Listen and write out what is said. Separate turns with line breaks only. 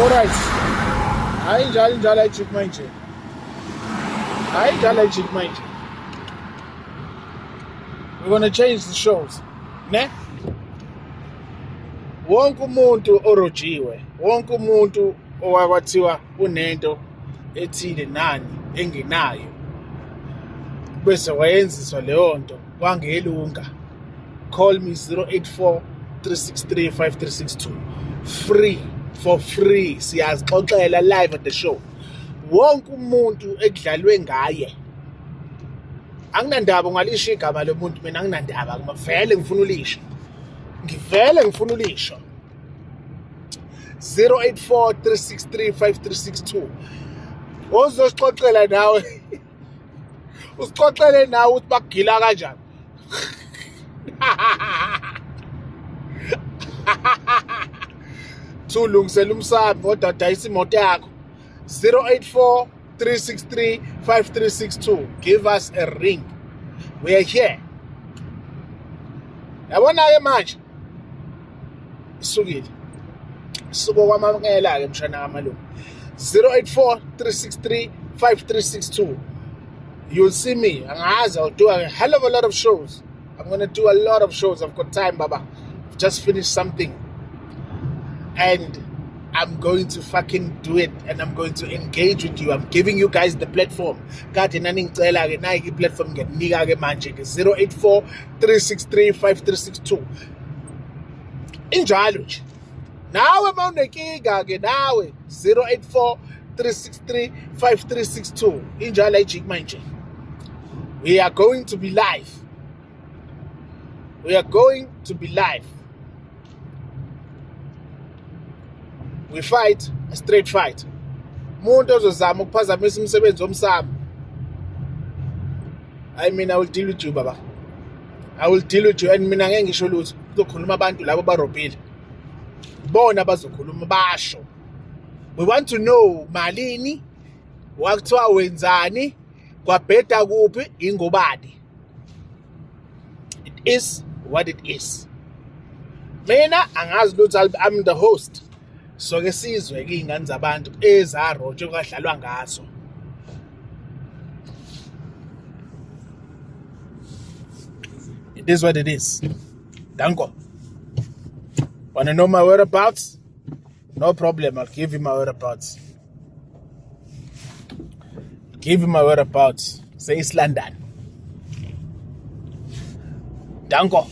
Alright. Hayi njalo ayijik manje. Hayi njalo ayijik manje. We're going to change the shows. Ne? Wonke umuntu orojiwe, wonke umuntu owakwathiwa unento ethile nani engenayo. Bese wayenziswa leyo nto kwangelunga. Call me 084 363 5362. Free, for free. Siyazixoxela live at the show. Wonke umuntu ekudlalwe ngaye. Anginandaba ungalisho igama lomuntu, mina anginandaba, ngivele ngifuna ulisho. Ngivele ngifuna ulisho. 084 363 5362. Ozosixoxela nawe. Usixoxele nawe ukuthi bakugila kanjani. Thulungisela umsamo odadayisa imoto yakho. 084 363 5362. Give us a ring. We are here. Yabona ke manje. Isukile. Suko kwamamkela ke mshana kamalungu. 084 363 5362. You'll see me. I'll do a hell of a lot of shows. I'm going to do a lot of shows. I've got time, Baba. I've just finished something. And I'm going to fucking do it. And I'm going to engage with you. I'm giving you guys the platform. Kati nani ngicela ke nayi platform nginika ke manje ke 084 363 5362. Injalo nje. Nawe mawunenkinga ke nawe 084 363 5362. Injalo ayijik manje. We are going to be live. We are going to be live. We fight a straight fight. Umuntu ozozama ukuphazamisa umsebenzi womsamo. I mean, I will deal with you, Baba. I will deal with you. And mina ngeke ngisho lutho. Kuzokhuluma abantu labo barobhile. Bona bazokhuluma basho. We want to know malini, wakuthiwa wenzani, kwabheda kuphi, ingobani. It is what it is. Mina angazi lutho, I'm the host. So ke sizwe ke ingane zabantu ezarotshe kwadlalwa ngaso. It is what it is. Danko. Wanna know my whereabouts? No problem, I'll give you my whereabouts. Give you my whereabouts. Say it's London. Danko.